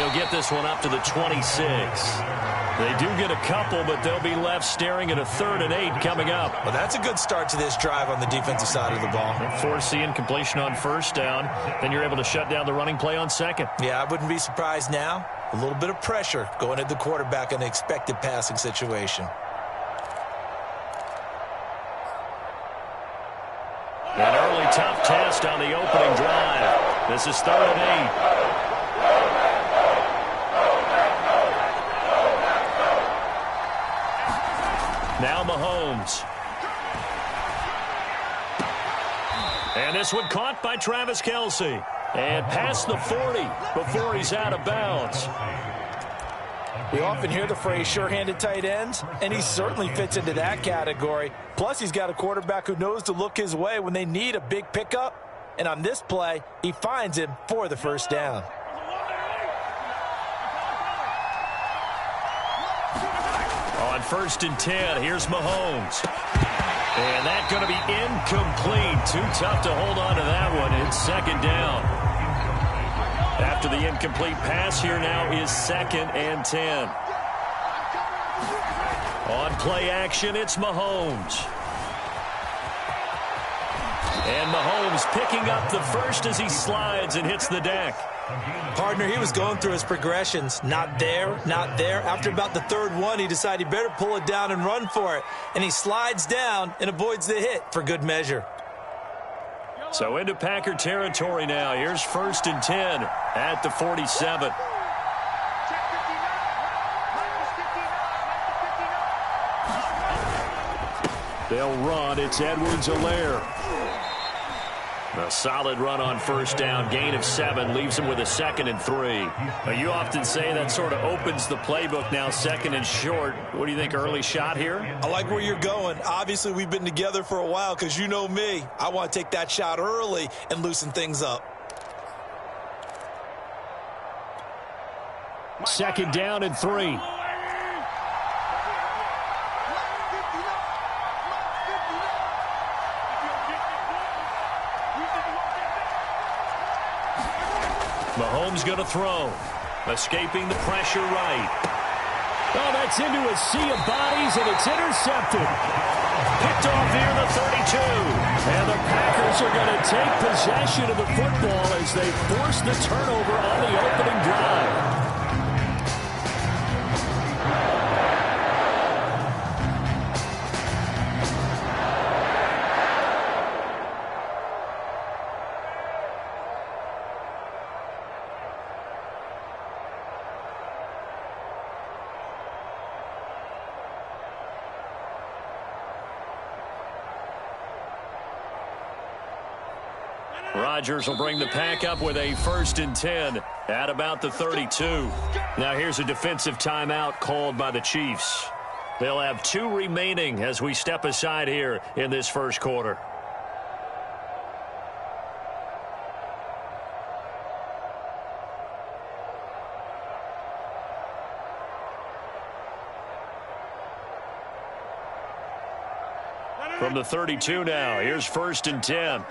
They'll get this one up to the 26. They do get a couple, but they'll be left staring at a 3rd and 8 coming up. Well, that's a good start to this drive on the defensive side of the ball. Force the incompletion on 1st down. Then you're able to shut down the running play on 2nd. Yeah, I wouldn't be surprised now. A little bit of pressure going at the quarterback in an expected passing situation. An early tough test on the opening drive. This is 3rd and 8. Now Mahomes. And this one caught by Travis Kelce. And past the 40 before he's out of bounds. We often hear the phrase sure-handed tight ends, and he certainly fits into that category. Plus, he's got a quarterback who knows to look his way when they need a big pickup. And on this play, he finds him for the 1st down. On 1st and 10, here's Mahomes. And that's going to be incomplete. Too tough to hold on to that one. It's 2nd down. After the incomplete pass, here now is 2nd and 10. On play action, it's Mahomes. And Mahomes picking up the first as he slides and hits the deck. Partner, he was going through his progressions. Not there, not there. After about the 3rd one, he decided he better pull it down and run for it. And he slides down and avoids the hit for good measure. So into Packer territory now. Here's 1st and 10 at the 47. They'll run. It's Edwards-Helaire. A solid run on 1st down. Gain of 7 leaves him with a 2nd and 3. Now, you often say that sort of opens the playbook now, 2nd and short. What do you think, early shot here? I like where you're going. Obviously, we've been together for a while because you know me. I want to take that shot early and loosen things up. 2nd down and 3. Mahomes going to throw. Escaping the pressure right. Oh, that's into a sea of bodies, and it's intercepted. Picked off near the 32. And the Packers are going to take possession of the football as they force the turnover on the opening drive. Rodgers will bring the pack up with a 1st and 10 at about the 32. Now here's a defensive timeout called by the Chiefs. They'll have 2 remaining as we step aside here in this 1st quarter. From the 32 now, here's 1st and 10.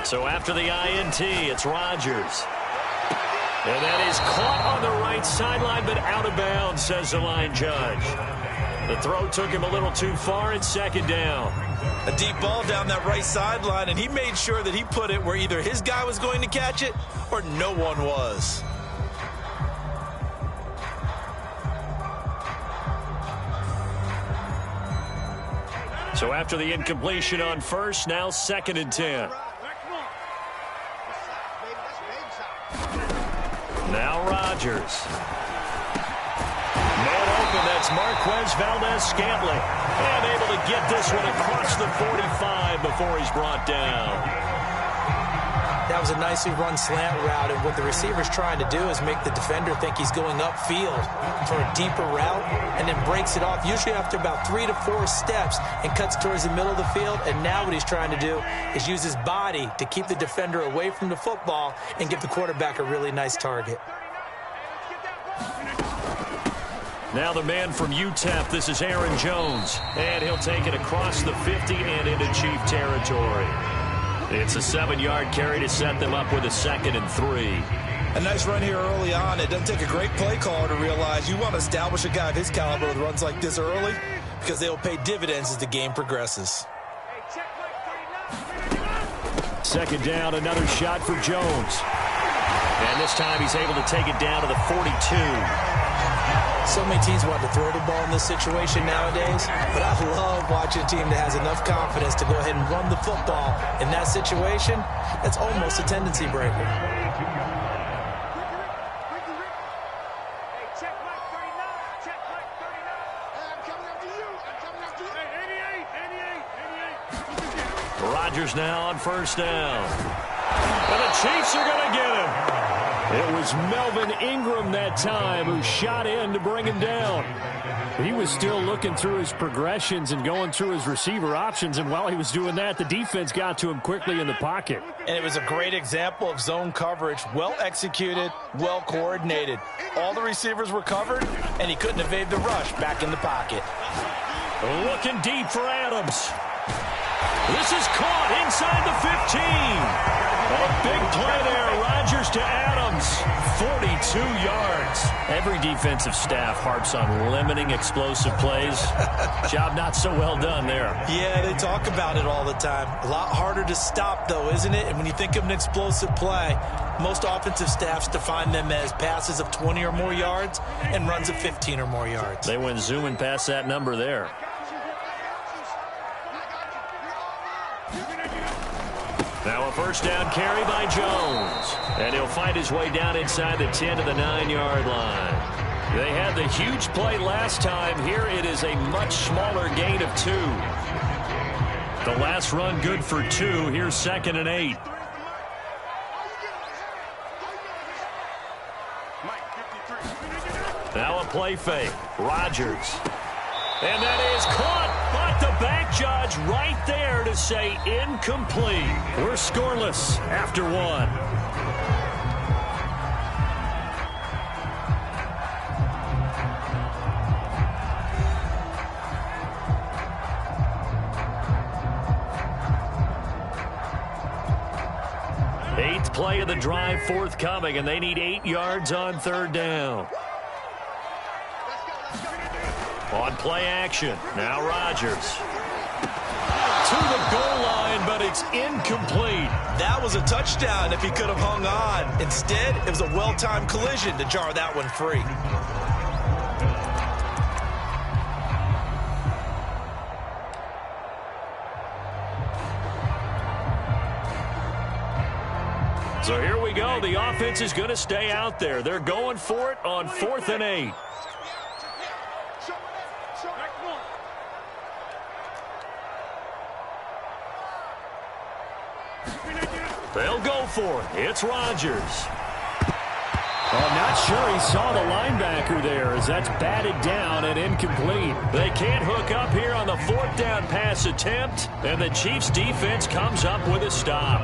So after the INT, it's Rodgers. And that is caught on the right sideline, but out of bounds, says the line judge. The throw took him a little too far. It's 2nd down. A deep ball down that right sideline, and he made sure that he put it where either his guy was going to catch it or no one was. So after the incompletion on 1st, now 2nd and 10. Now Rodgers. Man open, that's Marquez Valdez-Scantling. And able to get this one across the 45 before he's brought down. That was a nicely run slant route, and what the receiver's trying to do is make the defender think he's going upfield for a deeper route, and then breaks it off, usually after about 3 to 4 steps, and cuts towards the middle of the field. And now what he's trying to do is use his body to keep the defender away from the football and give the quarterback a really nice target. Now the man from UTEP, this is Aaron Jones. And he'll take it across the 50 and into Chief territory. It's a 7-yard carry to set them up with a 2nd and 3. A nice run here early on. It doesn't take a great play caller to realize you want to establish a guy of his caliber with runs like this early because they will pay dividends as the game progresses. 2nd down, another shot for Jones. And this time he's able to take it down to the 42. So many teams want to throw the ball in this situation nowadays, but I love watching a team that has enough confidence to go ahead and run the football in that situation. That's almost a tendency breaker. Rodgers now on 1st down. And the Chiefs are going to get him. It was Melvin Ingram that time who shot in to bring him down. He was still looking through his progressions and going through his receiver options, and while he was doing that, the defense got to him quickly in the pocket. And it was a great example of zone coverage, well executed, well coordinated. All the receivers were covered, and he couldn't evade the rush back in the pocket. Looking deep for Adams. This is caught inside the 15. A big play there. Rodgers to Adams. 42 yards. Every defensive staff harps on limiting explosive plays. Job not so well done there. Yeah, they talk about it all the time. A lot harder to stop, though, isn't it? And when you think of an explosive play, most offensive staffs define them as passes of 20 or more yards and runs of 15 or more yards. They went zooming past that number there. Now a 1st down carry by Jones. And he'll find his way down inside the 10 to the 9-yard line. They had the huge play last time. Here it is a much smaller gain of 2. The last run good for 2. Here's 2nd and 8. Now a play fake. Rodgers. And that is caught, but the back judge right there to say incomplete. We're scoreless after 1. Eighth play of the drive forthcoming, and they need 8 yards on 3rd down. On play action, now Rodgers. To the goal line, but it's incomplete. That was a touchdown if he could have hung on. Instead, it was a well-timed collision to jar that one free. So here we go. The offense is going to stay out there. They're going for it on 4th and 8. They'll go for it. It's Rodgers. I'm not sure he saw the linebacker there as that's batted down and incomplete. They can't hook up here on the 4th down pass attempt, and the Chiefs defense comes up with a stop.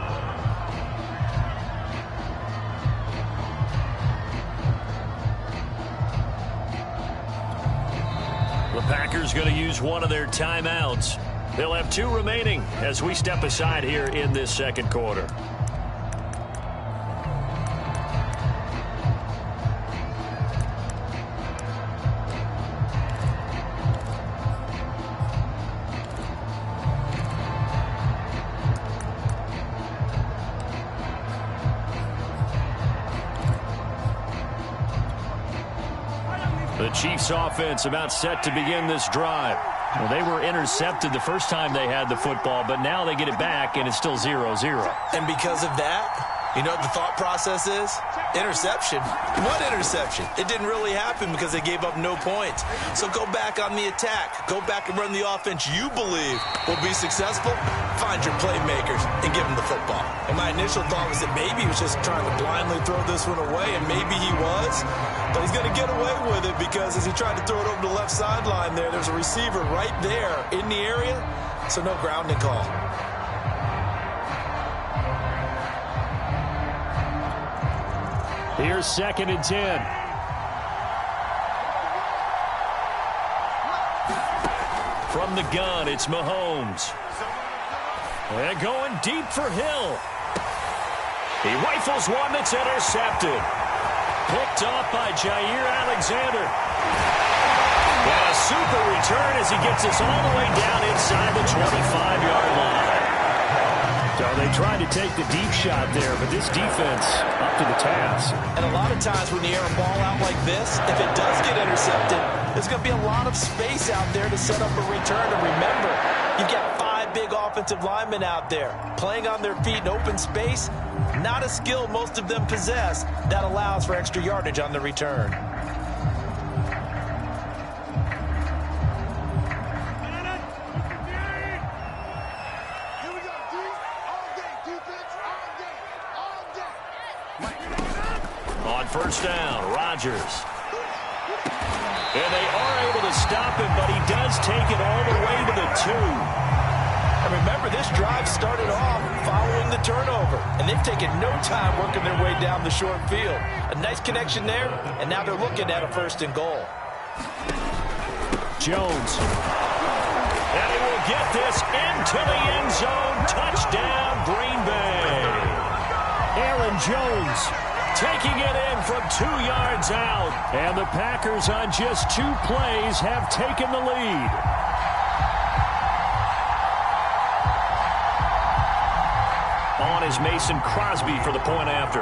The Packers going to use one of their timeouts. They'll have 2 remaining as we step aside here in this 2nd quarter. The Chiefs offense about set to begin this drive. Well, they were intercepted the first time they had the football, but now they get it back, and it's still 0-0. And because of that, you know what the thought process is? Interception. What interception? It didn't really happen because they gave up no points. So go back on the attack. Go back and run the offense you believe will be successful. Find your playmakers and give them the football. And my initial thought was that maybe he was just trying to blindly throw this one away, and maybe he was. But he's going to get away with it because as he tried to throw it over the left sideline there's a receiver right there in the area. So no grounding call. Here's 2nd and 10. From the gun, it's Mahomes. And going deep for Hill. He rifles one that's intercepted. Picked off by Jair Alexander. And a super return as he gets us all the way down inside the 25-yard line. So they tried to take the deep shot there, but this defense up to the task. And a lot of times when you air a ball out like this, if it does get intercepted, there's going to be a lot of space out there to set up a return. And remember, you've got 5 big offensive linemen out there playing on their feet in open space. Not a skill most of them possess that allows for extra yardage on the return. On first down, Rodgers. And they are able to stop him, but he does take it all the way to the 2. And remember, this drive started off following the turnover, and they've taken no time working their way down the short field. A nice connection there, and now they're looking at a 1st and goal. Jones. And he will get this into the end zone. Touchdown, Green Bay. Aaron Jones taking it in from 2 yards out. And the Packers on just 2 plays have taken the lead. On is Mason Crosby for the point after.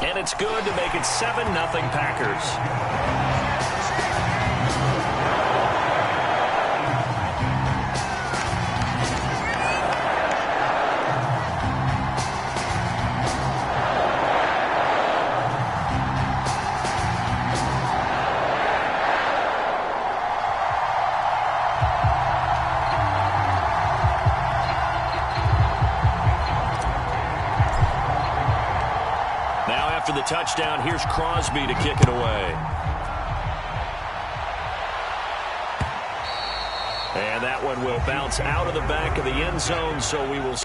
And it's good to make it 7-0 Packers. After the touchdown, here's Crosby to kick it away. And that one will bounce out of the back of the end zone, so we will...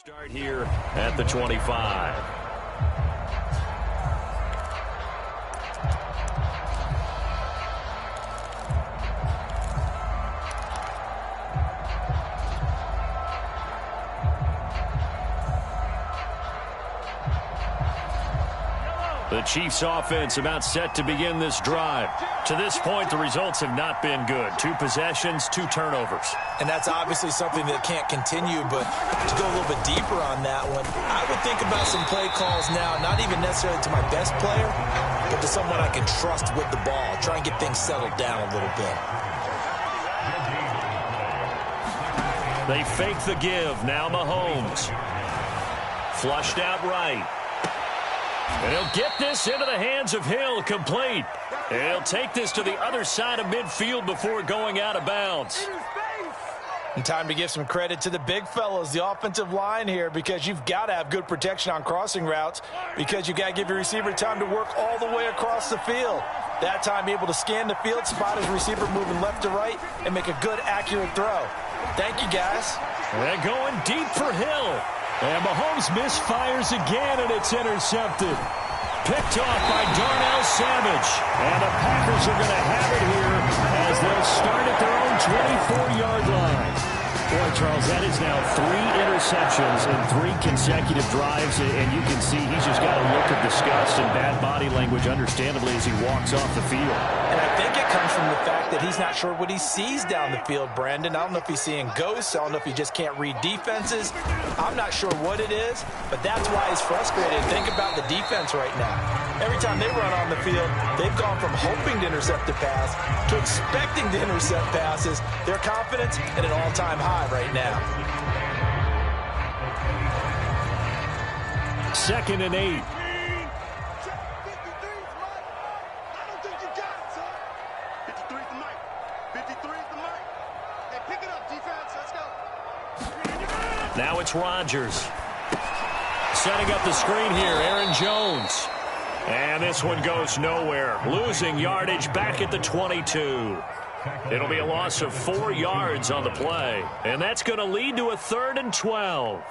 Start here at the 25. The Chiefs offense about set to begin this drive. To this point, the results have not been good. 2 possessions, 2 turnovers. And that's obviously something that can't continue, but to go a little bit deeper on that one, I would think about some play calls now, not even necessarily to my best player, but to someone I can trust with the ball. Try and get things settled down a little bit. They fake the give. Now Mahomes. Flushed out right. And he'll get this into the hands of Hill, complete. And he'll take this to the other side of midfield before going out of bounds. And time to give some credit to the big fellas, the offensive line here, because you've got to have good protection on crossing routes, because you've got to give your receiver time to work all the way across the field. That time, be able to scan the field, spot his receiver moving left to right, and make a good, accurate throw. Thank you, guys. And going deep for Hill. And Mahomes misfires again, and it's intercepted. Picked off by Darnell Savage. And the Packers are going to have it here as they'll start at their own 24-yard line. Boy, Charles, that is now 3 interceptions in 3 consecutive drives, and you can see he's just got a look of disgust and bad body language, understandably, as he walks off the field. And I think it comes from the fact that he's not sure what he sees down the field, Brandon. I don't know if he's seeing ghosts. I don't know if he just can't read defenses. I'm not sure what it is, but that's why he's frustrated. Think about the defense right now. Every time they run on the field, they've gone from hoping to intercept a pass to expecting to intercept passes. Their confidence at an all-time high right now. 2nd and 8. Now it's Rodgers. Setting up the screen here, Aaron Jones. And this one goes nowhere. Losing yardage back at the 22. It'll be a loss of 4 yards on the play. And that's going to lead to a 3rd and 12.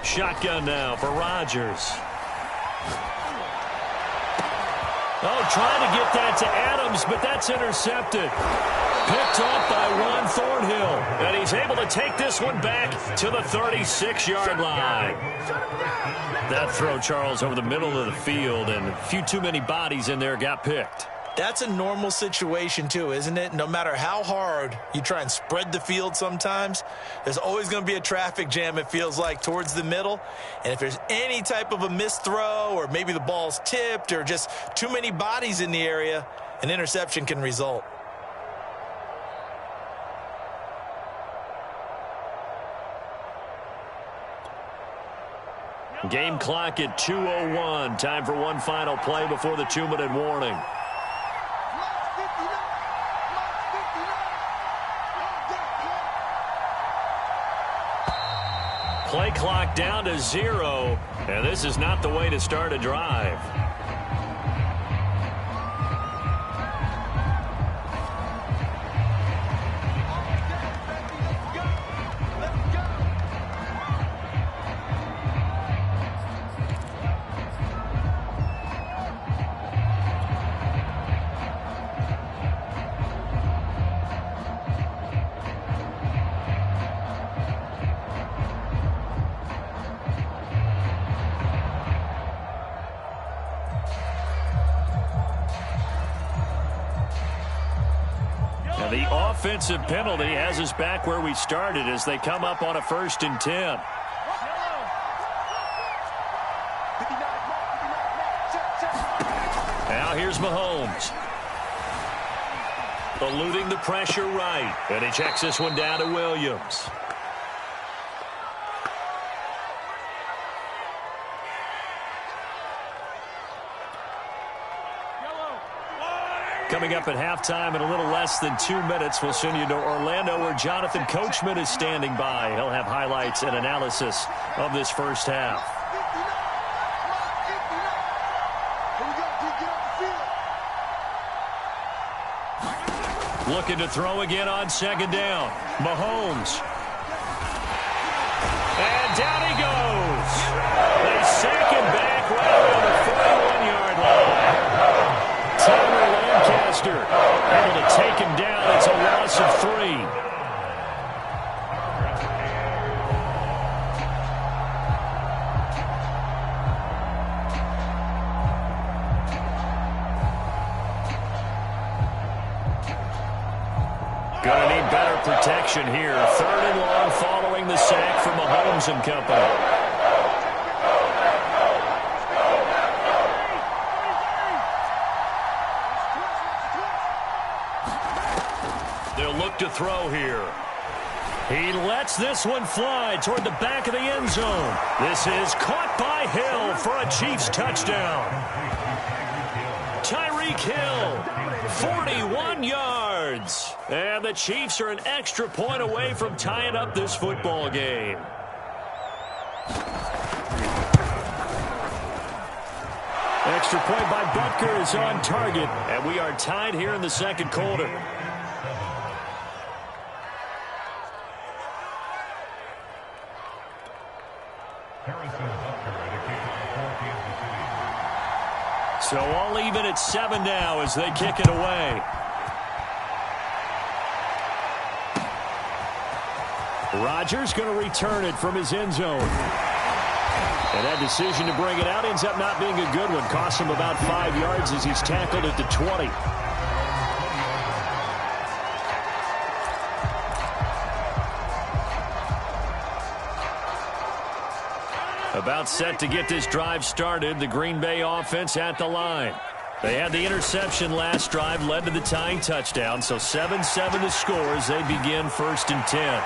Shotgun now for Rodgers. Oh, trying to get that to Adams, but that's intercepted. Picked off by Ron Thornhill. And he's able to take this one back to the 36-yard line. That throw, Charles, over the middle of the field, and a few too many bodies in there got picked. That's a normal situation, too, isn't it? No matter how hard you try and spread the field sometimes, there's always going to be a traffic jam, it feels like, towards the middle. And if there's any type of a missed throw, or maybe the ball's tipped, or just too many bodies in the area, an interception can result. Game clock at 2:01. Time for one final play before the 2-minute warning. Play clock down to 0, and this is not the way to start a drive. The offensive penalty has us back where we started as they come up on a 1st and 10. Now here's Mahomes. Eluding the pressure right. And he checks this one down to Williams. Coming up at halftime in a little less than 2 minutes, we'll send you to Orlando where Jonathan Coachman is standing by. He'll have highlights and analysis of this first half. Looking to throw again on second down. Mahomes. And down he goes. They sack him back right around the 41-yard line. Tyler Lancaster able to take him down. It's a loss of 3. Gonna need better protection here. 3rd and long following the sack from Mahomes and company. They'll look to throw here. He lets this one fly toward the back of the end zone. This is caught by Hill for a Chiefs touchdown. Tyreek Hill, 41 yards. And the Chiefs are an extra point away from tying up this football game. Extra point by Butker is on target. And we are tied here in the second quarter. So all even at 7 now as they kick it away. Rodgers going to return it from his end zone. And that decision to bring it out ends up not being a good one. Costs him about 5 yards as he's tackled at the 20. About set to get this drive started. The Green Bay offense at the line. They had the interception last drive, led to the tying touchdown. So 7-7 to score as they begin 1st and 10.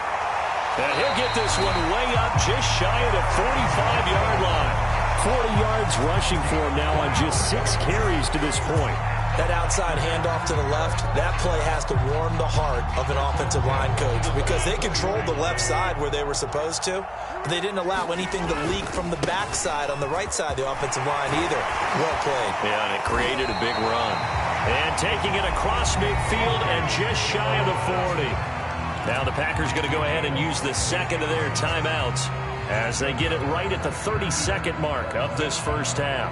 And he'll get this one way up just shy of the 45-yard line. 40 yards rushing for him now on just 6 carries to this point. That outside handoff to the left, that play has to warm the heart of an offensive line coach because they controlled the left side where they were supposed to, but they didn't allow anything to leak from the backside on the right side of the offensive line either. Well played. Yeah, and it created a big run. And taking it across midfield and just shy of the 40. Now the Packers going to go ahead and use the second of their timeouts as they get it right at the 30-second mark of this first half.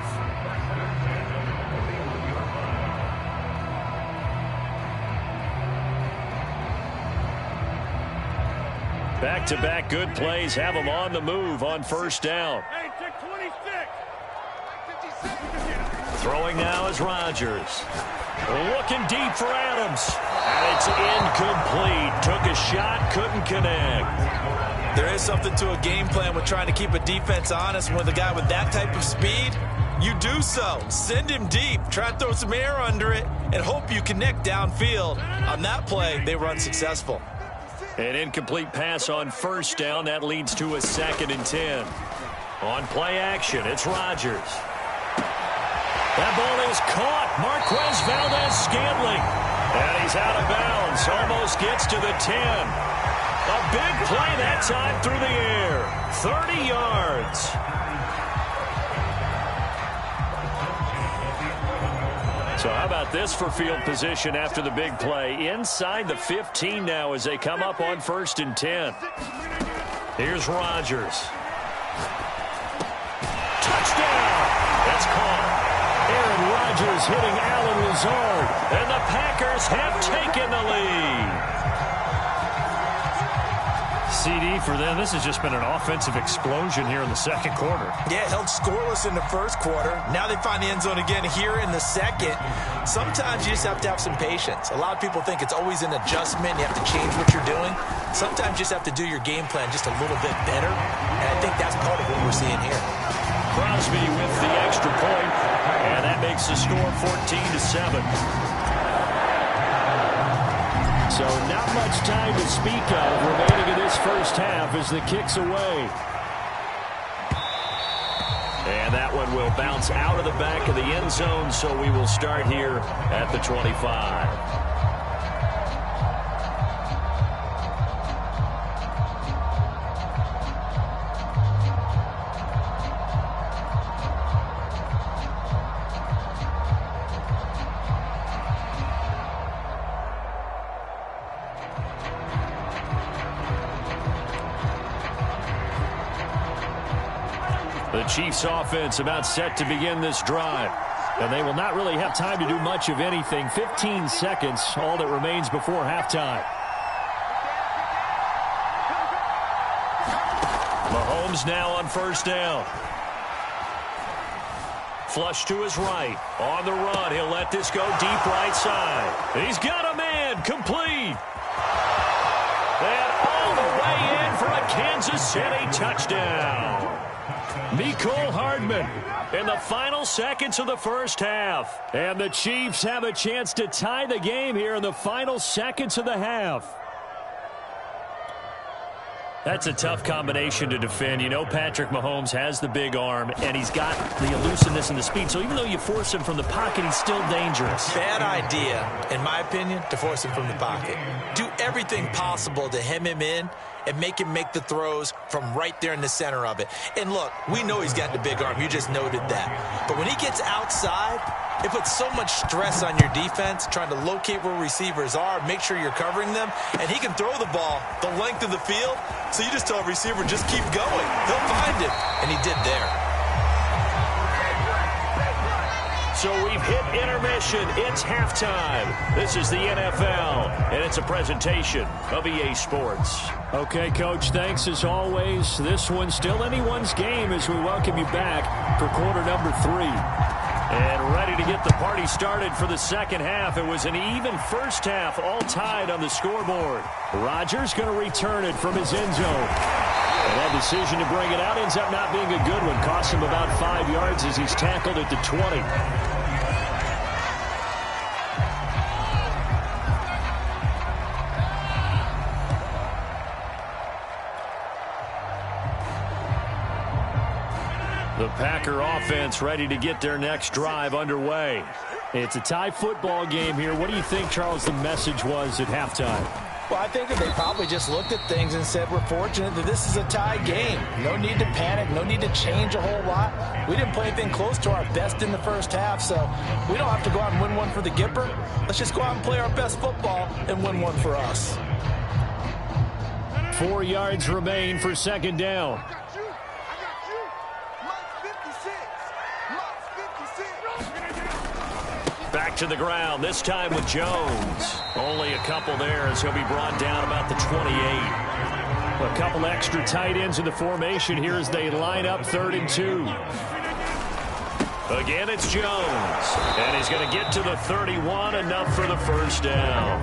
Back-to-back good plays have them on the move on first down. Throwing now is Rodgers. Looking deep for Adams. And it's incomplete. Took a shot, couldn't connect. There is something to a game plan with trying to keep a defense honest. With a guy with that type of speed, you do so. Send him deep. Try to throw some air under it and hope you connect downfield. On that play, they were unsuccessful. An incomplete pass on first down. That leads to a 2nd and 10. On play action, it's Rodgers. That ball is caught. Marquez Valdez-Scantling. And he's out of bounds. Almost gets to the 10. A big play that time through the air. 30 yards. So how about this for field position after the big play? Inside the 15 now as they come up on 1st and 10. Here's Rodgers. Touchdown! That's caught. Aaron Rodgers hitting Allen Lazard. And the Packers have taken the lead. CD for them. This has just been an offensive explosion here in the second quarter. Yeah, held scoreless in the first quarter. Now they find the end zone again here in the second. Sometimes you just have to have some patience. A lot of people think it's always an adjustment. You have to change what you're doing. Sometimes you just have to do your game plan just a little bit better. And I think that's part of what we're seeing here. Crosby with the extra point, and that makes the score 14-7. So not much time to speak of remaining in this first half as the kick's away. And that one will bounce out of the back of the end zone, so we will start here at the 25. The Chiefs offense about set to begin this drive. And they will not really have time to do much of anything. 15 seconds, all that remains before halftime. Mahomes now on first down. Flush to his right. On the run, he'll let this go deep right side. He's got a man, complete. And all the way in for a Kansas City touchdown. Mecole Hardman in the final seconds of the first half. And the Chiefs have a chance to tie the game here in the final seconds of the half. That's a tough combination to defend. You know Patrick Mahomes has the big arm, and he's got the elusiveness and the speed. So even though you force him from the pocket, he's still dangerous. Bad idea, in my opinion, to force him from the pocket. Do everything possible to hem him in and make him make the throws from right there in the center of it. And look, we know he's got the big arm. You just noted that. But when he gets outside, it puts so much stress on your defense, trying to locate where receivers are, make sure you're covering them, and he can throw the ball the length of the field, so you just tell a receiver, just keep going. He'll find it, and he did there. So we've hit intermission. It's halftime. This is the NFL, and it's a presentation of EA Sports. Okay, Coach, thanks as always. This one's still anyone's game as we welcome you back for quarter number 3. And ready to get the party started for the second half. It was an even first half, all tied on the scoreboard. Rodgers going to return it from his end zone. And that decision to bring it out ends up not being a good one. Cost him about 5 yards as he's tackled at the 20. The Packer offense ready to get their next drive underway. It's a tie football game here. What do you think, Charles, the message was at halftime? Well, I think that they probably just looked at things and said, we're fortunate that this is a tie game. No need to panic. No need to change a whole lot. We didn't play anything close to our best in the first half, so we don't have to go out and win one for the Gipper. Let's just go out and play our best football and win one for us. 4 yards remain for second down. Back to the ground, this time with Jones. Only a couple there as he'll be brought down about the 28. A couple extra tight ends in the formation here as they line up 3rd and 2. Again, it's Jones. And he's going to get to the 31, enough for the first down.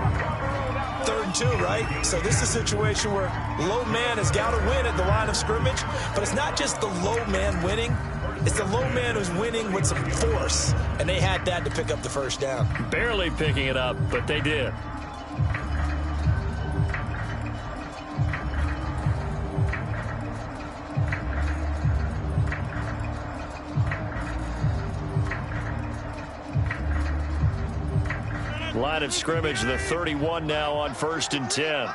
3rd and 2, right? So this is a situation where low man has got to win at the line of scrimmage, but it's not just the low man winning. It's the low man who's winning with some force, and they had that to pick up the first down. Barely picking it up, but they did. Line of scrimmage, the 31 now on 1st and 10.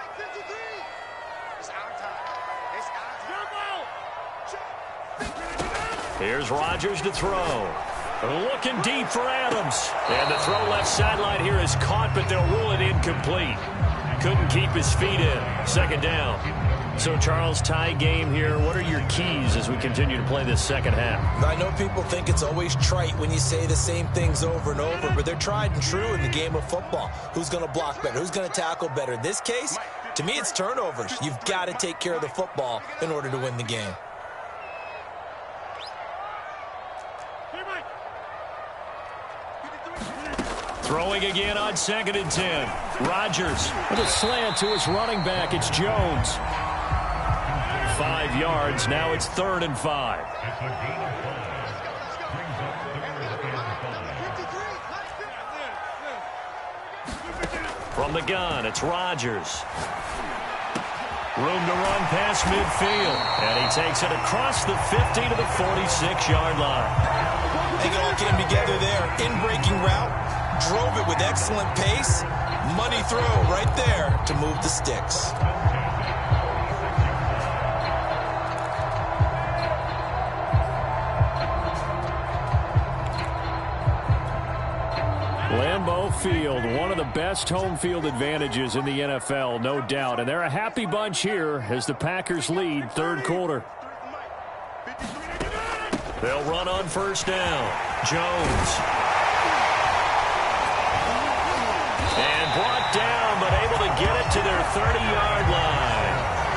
Here's Rodgers to throw. Looking deep for Adams. And the throw left sideline here is caught, but they'll rule it incomplete. Couldn't keep his feet in. 2nd down. So, Charles, tie game here. What are your keys as we continue to play this second half? I know people think it's always trite when you say the same things over and over, but they're tried and true in the game of football. Who's going to block better? Who's going to tackle better? In this case, to me, it's turnovers. You've got to take care of the football in order to win the game. Throwing again on 2nd and 10. Rodgers. With a slant to his running back. It's Jones. 5 yards. Now it's 3rd and 5. From the gun, it's Rodgers. Room to run past midfield. And he takes it across the 50 to the 46-yard line. They all came together there. In-breaking route. Drove it with excellent pace. Money throw right there to move the sticks. Lambeau Field, one of the best home field advantages in the NFL, no doubt. And they're a happy bunch here as the Packers lead third quarter. They'll run on first down. Jones. And brought down, but able to get it to their 30-yard line.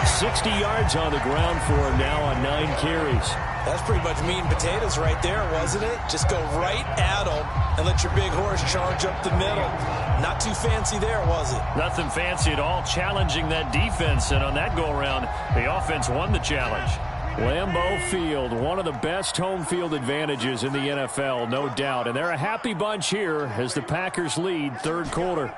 60 yards on the ground for him now on 9 carries. That's pretty much meat and potatoes right there, wasn't it? Just go right at them and let your big horse charge up the middle. Not too fancy there, was it? Nothing fancy at all, challenging that defense. And on that go-around, the offense won the challenge. Lambeau Field, one of the best home field advantages in the NFL, no doubt. And they're a happy bunch here as the Packers lead third quarter.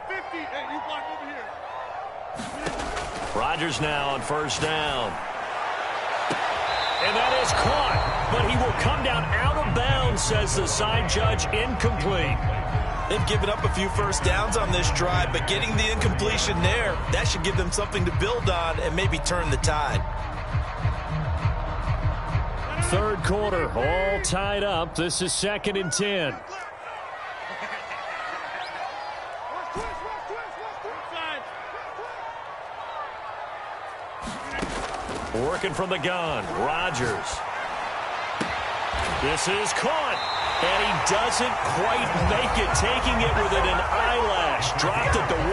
Rodgers now on first down. And that is caught, but he will come down out of bounds, says the side judge, incomplete. They've given up a few first downs on this drive, but getting the incompletion there, that should give them something to build on and maybe turn the tide. Third quarter, all tied up. This is 2nd and 10. Working from the gun, Rodgers. This is caught, and he doesn't quite make it, taking it within an eyelash. Dropped at the 1.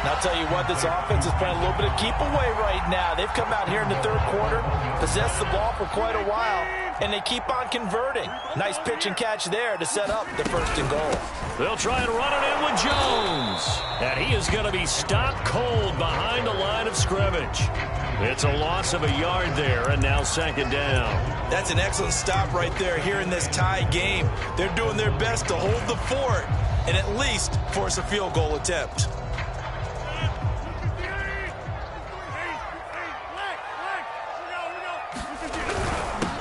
And I'll tell you what, this offense is playing a little bit of keep away right now. They've come out here in the third quarter, possessed the ball for quite a while, and they keep on converting. Nice pitch and catch there to set up the 1st and goal. They'll try and run it in with Jones. And he is going to be stopped cold behind the line of scrimmage. It's a loss of a yard there, and now 2nd down. That's an excellent stop right there here in this tie game. They're doing their best to hold the fort and at least force a field goal attempt.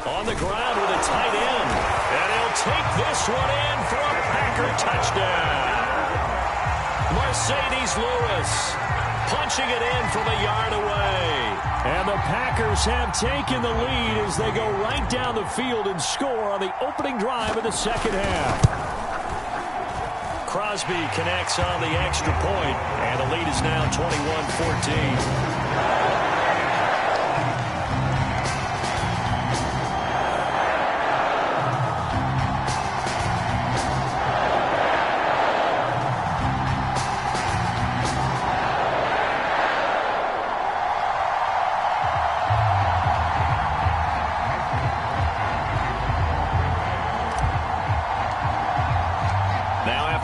On the ground with a tight end. And he'll take this one in for a Packer touchdown. Mercedes Lewis punching it in from a yard away. And the Packers have taken the lead as they go right down the field and score on the opening drive of the second half. Crosby connects on the extra point, and the lead is now 21-14.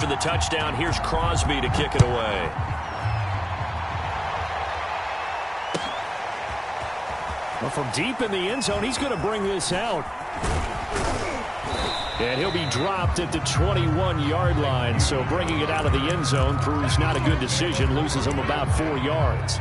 After the touchdown, here's Crosby to kick it away. Well, from deep in the end zone, he's going to bring this out. And he'll be dropped at the 21-yard line, so bringing it out of the end zone proves not a good decision, loses him about 4 yards.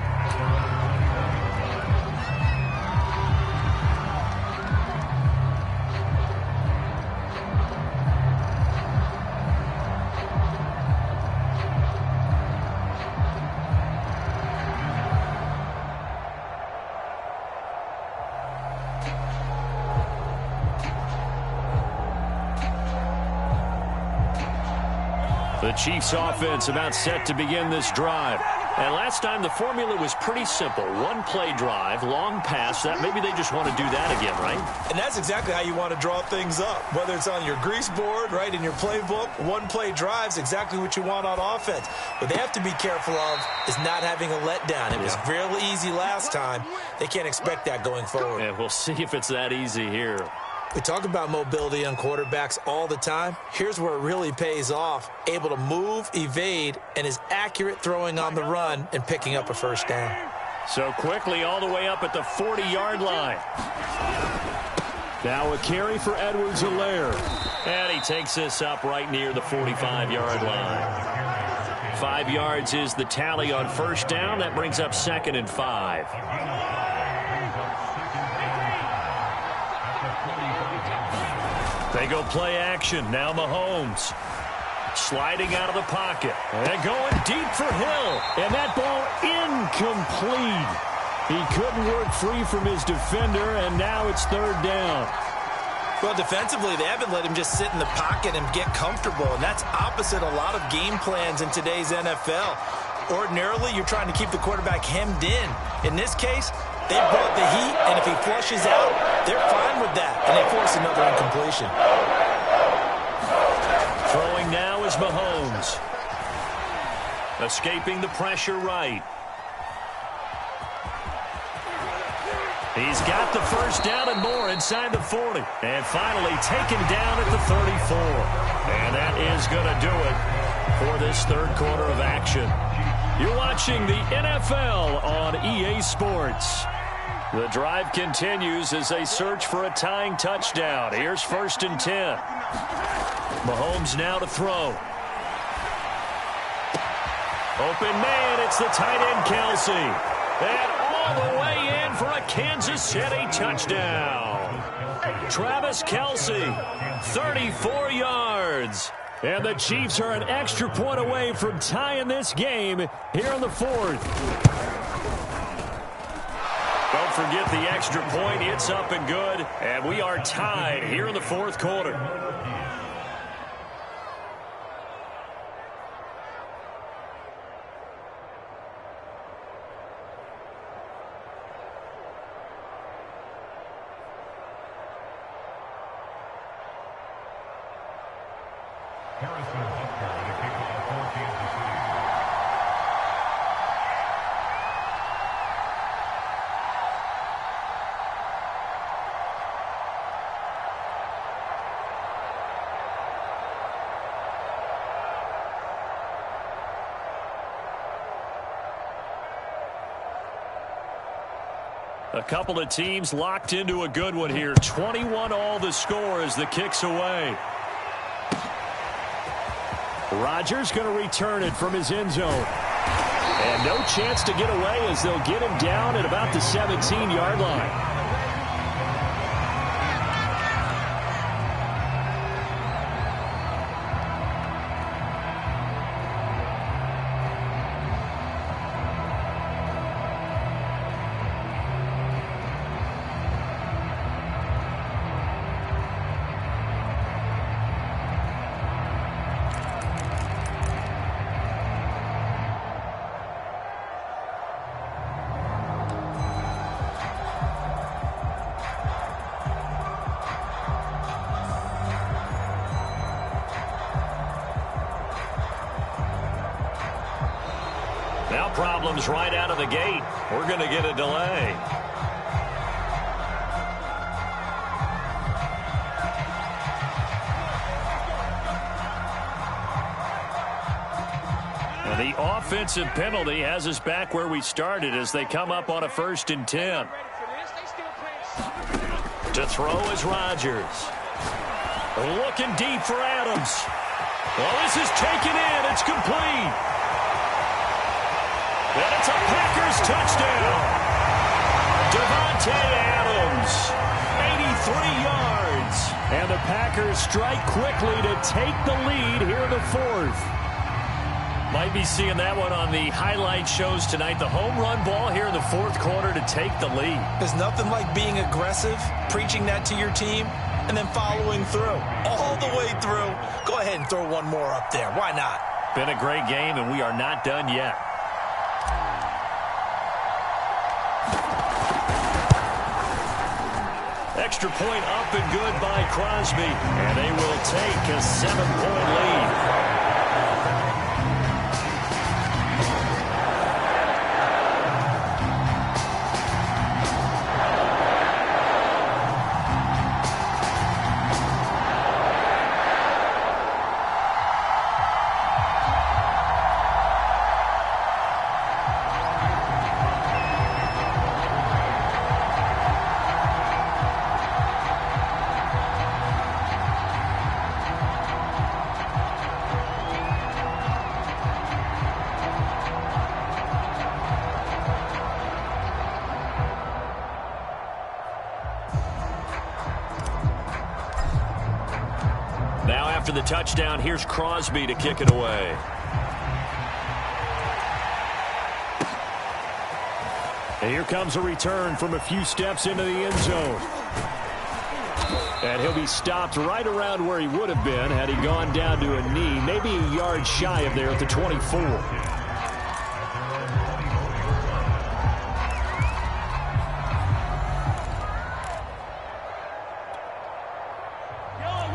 The Chiefs offense about set to begin this drive. And last time the formula was pretty simple. One play drive, long pass. That maybe they just want to do that again, right? And that's exactly how you want to draw things up. Whether it's on your grease board, right, in your playbook, one play drive is exactly what you want on offense. What they have to be careful of is not having a letdown. It was real easy last time. They can't expect that going forward. Yeah, we'll see if it's that easy here. We talk about mobility on quarterbacks all the time. Here's where it really pays off. Able to move, evade, and is accurate throwing on the run and picking up a first down. So quickly all the way up at the 40-yard line. Now a carry for Edwards-Helaire. And he takes this up right near the 45-yard line. 5 yards is the tally on first down. That brings up 2nd and 5. They go play action. Now Mahomes. Sliding out of the pocket. And going deep for Hill. And that ball incomplete. He couldn't work free from his defender, and now it's 3rd down. Well, defensively, they haven't let him just sit in the pocket and get comfortable, and that's opposite a lot of game plans in today's NFL. Ordinarily, you're trying to keep the quarterback hemmed in. In this case, they brought the heat, and if he flushes out, they're fine with that, and they force another incompletion. Throwing now is Mahomes. Escaping the pressure right. He's got the first down and more inside the 40. And finally taken down at the 34. And that is going to do it for this 3rd quarter of action. You're watching the NFL on EA Sports. The drive continues as they search for a tying touchdown. Here's 1st and 10. Mahomes now to throw. Open man, it's the tight end Kelsey. And all the way in for a Kansas City touchdown. Travis Kelsey, 34 yards. And the Chiefs are an extra point away from tying this game here in the 4th. Don't forget the extra point. It's up and good. And we are tied here in the 4th quarter. A couple of teams locked into a good one here. 21 all the score as the kick's away. Rodgers going to return it from his end zone. And no chance to get away as they'll get him down at about the 17-yard line. Now problems right out of the gate. We're going to get a delay. And the offensive penalty has us back where we started as they come up on a 1st and 10. To throw is Rodgers. Looking deep for Adams. Well, this is taken in. It's complete. And it's a Packers touchdown. Devontae Adams, 83 yards. And the Packers strike quickly to take the lead here in the 4th. Might be seeing that one on the highlight shows tonight. The home run ball here in the 4th quarter to take the lead. There's nothing like being aggressive, preaching that to your team, and then following through. All the way through. Go ahead and throw one more up there. Why not? Been a great game, and we are not done yet. Extra point up and good by Crosby. And they will take a 7-point lead. after the touchdown, here's Crosby to kick it away. And here comes a return from a few steps into the end zone. And he'll be stopped right around where he would have been had he gone down to a knee, maybe a yard shy of there at the 24.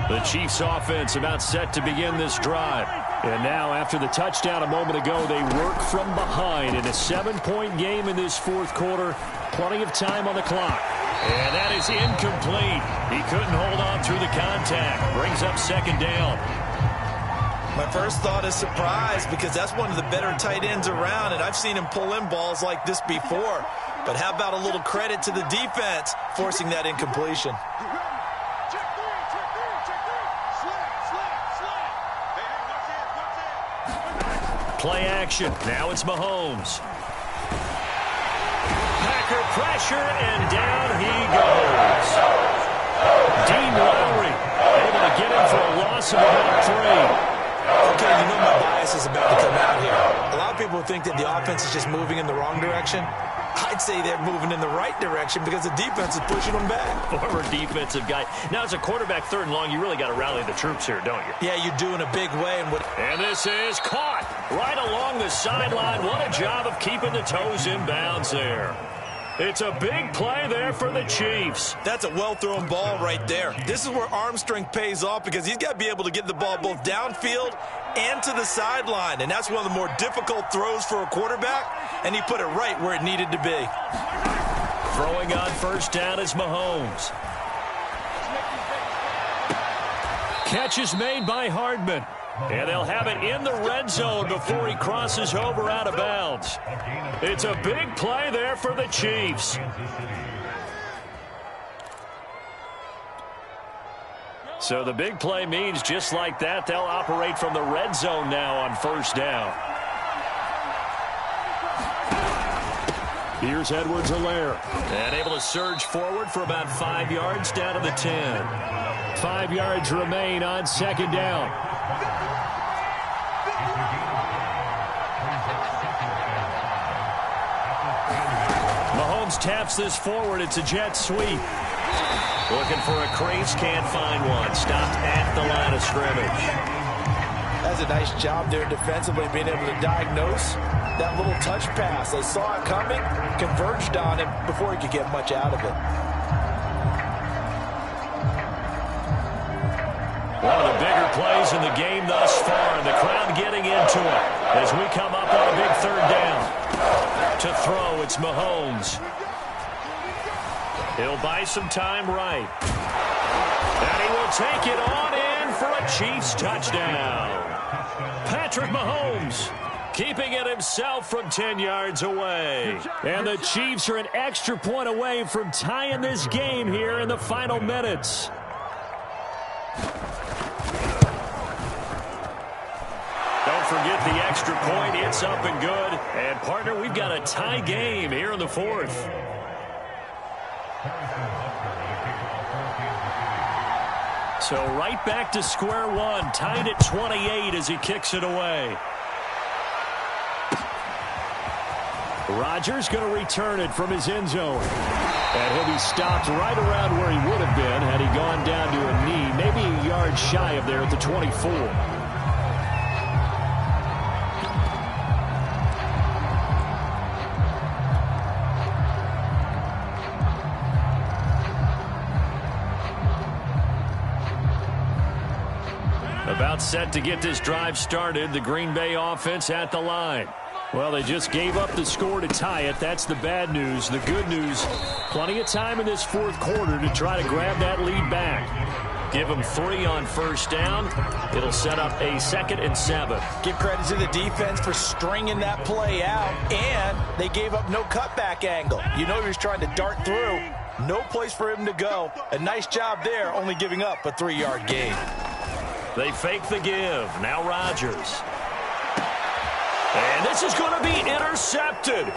The Chiefs offense about set to begin this drive. And now after the touchdown a moment ago, they work from behind in a 7-point game in this fourth quarter. Plenty of time on the clock. And that is incomplete. He couldn't hold on through the contact. Brings up second down. My first thought is surprise because that's one of the better tight ends around, and I've seen him pull in balls like this before. But how about a little credit to the defense forcing that incompletion? Play action. Now it's Mahomes. Packer pressure, and down he goes. Dean Lowry able to get him for a loss of about 3. Okay, you know my bias is about to come out here. A lot of people think that the offense is just moving in the wrong direction. I'd say they're moving in the right direction because the defense is pushing them back. Former defensive guy. Now, as a quarterback, 3rd and long, you really got to rally the troops here, don't you? Yeah, you do in a big way. And this is caught right along the sideline. What a job of keeping the toes in bounds there. It's a big play there for the Chiefs. That's a well-thrown ball right there. This is where arm strength pays off because he's got to be able to get the ball both downfield and to the sideline. And that's one of the more difficult throws for a quarterback, and he put it right where it needed to be. Throwing on first down is Mahomes. Catch is made by Hardman. And they'll have it in the red zone before he crosses over out of bounds. It's a big play there for the Chiefs. So the big play means just like that, they'll operate from the red zone now on first down. Here's Edwards-Helaire. And able to surge forward for about 5 yards down to the 10. 5 yards remain on second down. Mahomes taps this forward. It's a jet sweep. Looking for a crease, can't find one. Stopped at the line of scrimmage. That's a nice job there defensively, being able to diagnose that little touch pass. They saw it coming, converged on him before he could get much out of it. One of the bigger plays in the game thus far, and the crowd getting into it as we come up on a big third down. To throw, it's Mahomes. He'll buy some time right. And he will take it on in for a Chiefs touchdown. Patrick Mahomes keeping it himself from 10 yards away. And the Chiefs are an extra point away from tying this game here in the final minutes. Don't forget the extra point. It's up and good. And, partner, we've got a tie game here in the fourth. So right back to square one. Tied at 28 as he kicks it away. Rodgers going to return it from his end zone. And he'll be stopped right around where he would have been had he gone down to a knee, maybe a yard shy of there at the 24. About set to get this drive started, the Green Bay offense at the line. Well, they just gave up the score to tie it. That's the bad news. The good news, plenty of time in this fourth quarter to try to grab that lead back. Give them 3 on first down. It'll set up a 2nd and 7. Give credit to the defense for stringing that play out, and they gave up no cutback angle. You know he was trying to dart through. No place for him to go. A nice job there, only giving up a 3-yard gain. They fake the give. Now Rodgers. And this is going to be intercepted.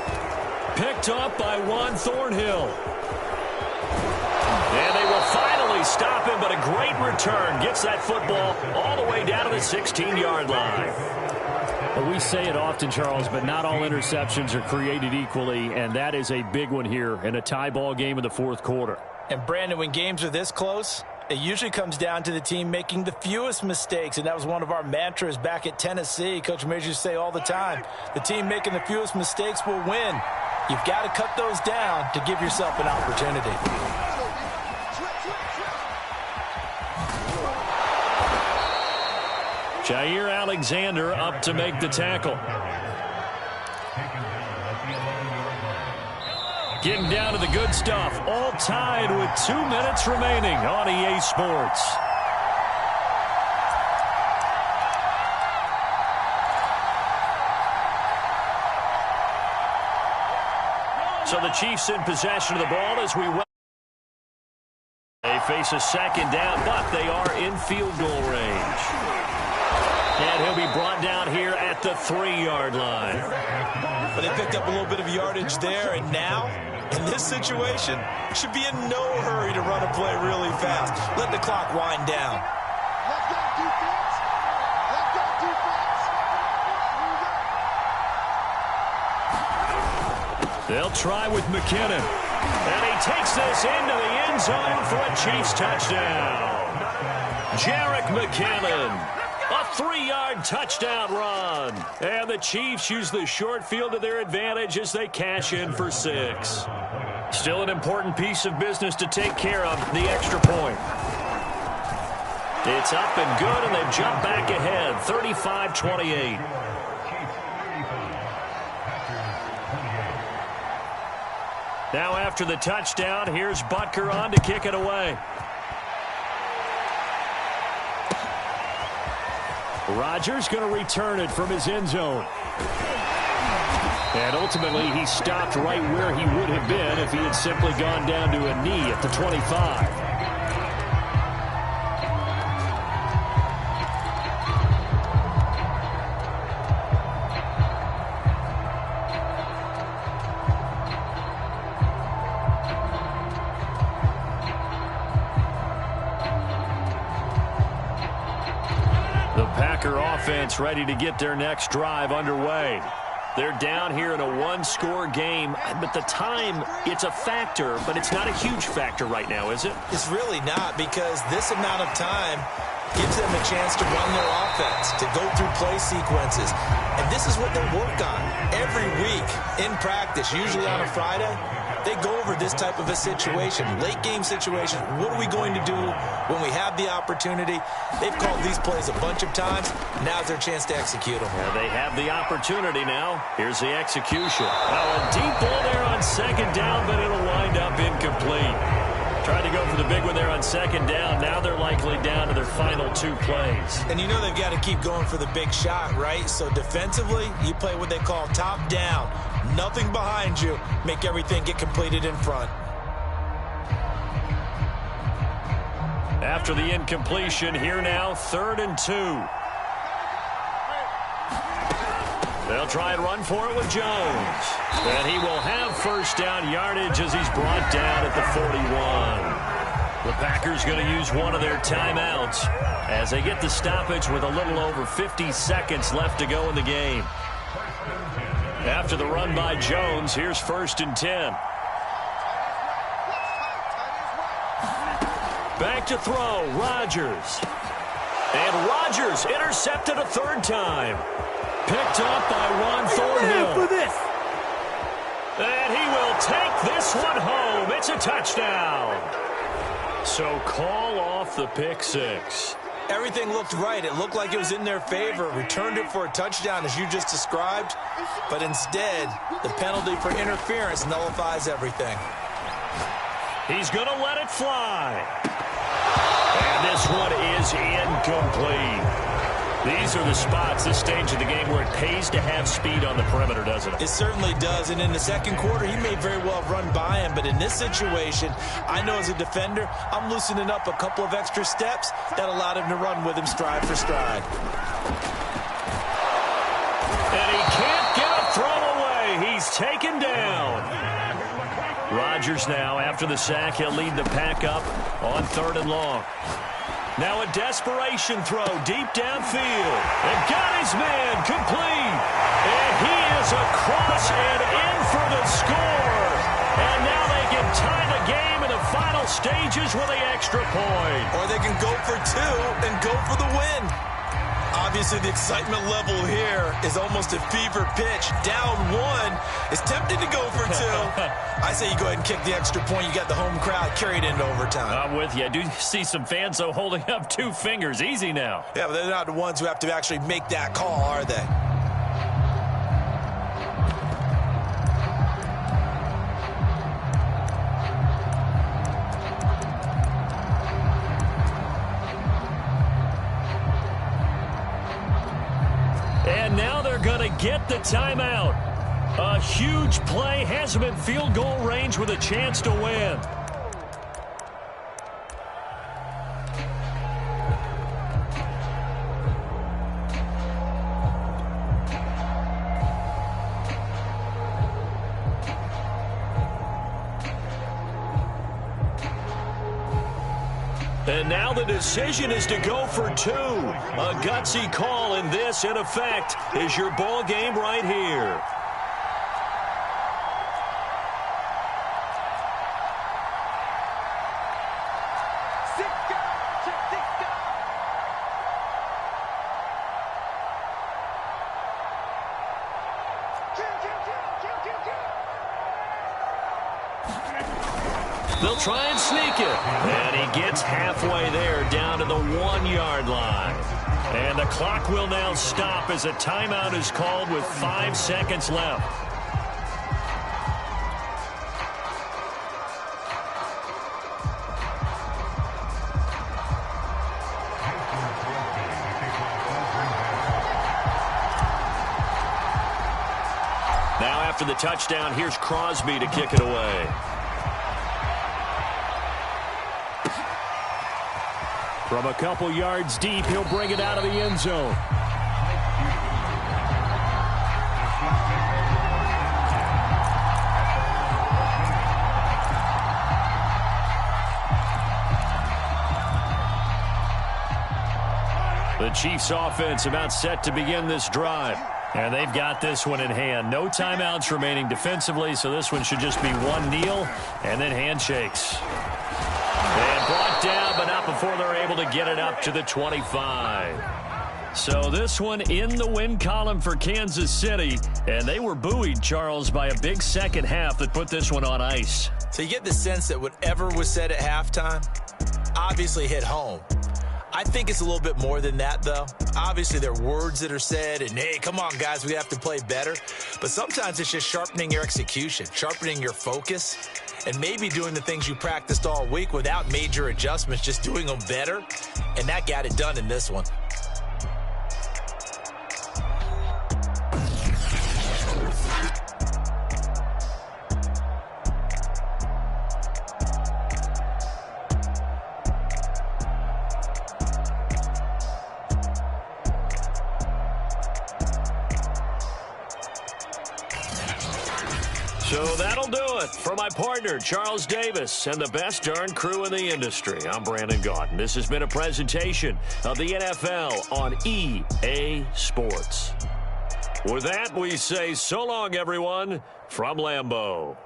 Picked up by Juan Thornhill. And they will finally stop him, but a great return. Gets that football all the way down to the 16-yard line. Well, we say it often, Charles, but not all interceptions are created equally, and that is a big one here in a tie ball game in the fourth quarter. And, Brandon, when games are this close, it usually comes down to the team making the fewest mistakes, and that was one of our mantras back at Tennessee. Coach Majors used to say all the time, the team making the fewest mistakes will win. You've got to cut those down to give yourself an opportunity. Jair Alexander up to make the tackle. Getting down to the good stuff. All tied with 2 minutes remaining on EA Sports. So the Chiefs in possession of the ball as we they face a second down, but they are in field goal range. And he'll be brought down here at the 3-yard line. But they picked up a little bit of yardage there, and now, in this situation, should be in no hurry to run a play really fast. Let the clock wind down. Let's go, defense. Let's go, defense. They'll try with McKinnon. And he takes this into the end zone for a Chiefs touchdown. Jerick McKinnon. A 3-yard touchdown run. And the Chiefs use the short field to their advantage as they cash in for 6. Still an important piece of business to take care of, the extra point. It's up and good, and they've jumped back ahead, 35-28. Now after the touchdown, here's Butker on to kick it away. Rodgers going to return it from his end zone. And ultimately, he stopped right where he would have been if he had simply gone down to a knee at the 25. Offense ready to get their next drive underway. They're down here in a one-score game, but the time, it's a factor, but it's not a huge factor right now, is it? It's really not, because this amount of time gives them a chance to run their offense, to go through play sequences. And this is what they work on every week in practice, usually on a Friday. They go over this type of a situation, late game situation. What are we going to do when we have the opportunity? They've called these plays a bunch of times. Now's their chance to execute them. Yeah, they have the opportunity now. Here's the execution. Now a deep ball there on second down, but it'll wind up incomplete. Tried to go for the big one there on second down. Now they're likely down to their final 2 plays. And you know they've got to keep going for the big shot, right? So defensively, you play what they call top down. Nothing behind you. Make everything get completed in front. After the incompletion, here now, 3rd and 2. They'll try and run for it with Jones. And he will have first down yardage as he's brought down at the 41. The Packers going to use one of their timeouts as they get the stoppage with a little over 50 seconds left to go in the game. After the run by Jones, here's 1st and 10. Back to throw, Rodgers. And Rodgers intercepted a 3rd time. Picked off by Juan Thornhill. And he will take this one home. It's a touchdown. So call off the pick 6. Everything looked right. It looked like it was in their favor. Returned it for a touchdown, as you just described. But instead, the penalty for interference nullifies everything. He's going to let it fly. And this one is incomplete. These are the spots, this stage of the game, where it pays to have speed on the perimeter, doesn't it? It certainly does. And in the second quarter, he may very well have run by him. But in this situation, I know as a defender, I'm loosening up a couple of extra steps that allowed him to run with him stride for stride. And he can't get a throw away. He's taken down. Rodgers now, after the sack, he'll lead the pack up on 3rd and long. Now a desperation throw deep downfield. And got his man complete. And he is across and in for the score. And now they can tie the game in the final stages with the extra point. Or they can go for 2 and go for the win. Obviously, the excitement level here is almost a fever pitch. Down 1. It's tempting to go for 2. I say you go ahead and kick the extra point. You got the home crowd carried into overtime. I'm with you. I do see some fans, though, holding up 2 fingers. Easy now. Yeah, but they're not the ones who have to actually make that call, are they? And now they're going to get the timeout. A huge play has them in field goal range with a chance to win. And now the decision is to go for 2. A gutsy call, and this, in effect, is your ball game right here. They'll try and sneak it. And he gets halfway there, down to the 1-yard line. And the clock will now stop as a timeout is called with 5 seconds left. Now after the touchdown, here's Crosby to kick it away. From a couple yards deep, he'll bring it out of the end zone. The Chiefs offense about set to begin this drive. And they've got this one in hand. No timeouts remaining defensively, so this one should just be one kneel and then handshakes. And brought down, but not before they're able to get it up to the 25. So this one in the win column for Kansas City. And they were buoyed, Charles, by a big second half that put this one on ice. So you get the sense that whatever was said at halftime obviously hit home. I think it's a little bit more than that, though. Obviously, there are words that are said, and, hey, come on, guys, we have to play better. But sometimes it's just sharpening your execution, sharpening your focus, and maybe doing the things you practiced all week without major adjustments, just doing them better. And that got it done in this one. So that'll do it for my partner, Charles Davis, and the best darn crew in the industry. I'm Brandon Gaudin. This has been a presentation of the NFL on EA Sports. With that, we say so long, everyone, from Lambeau.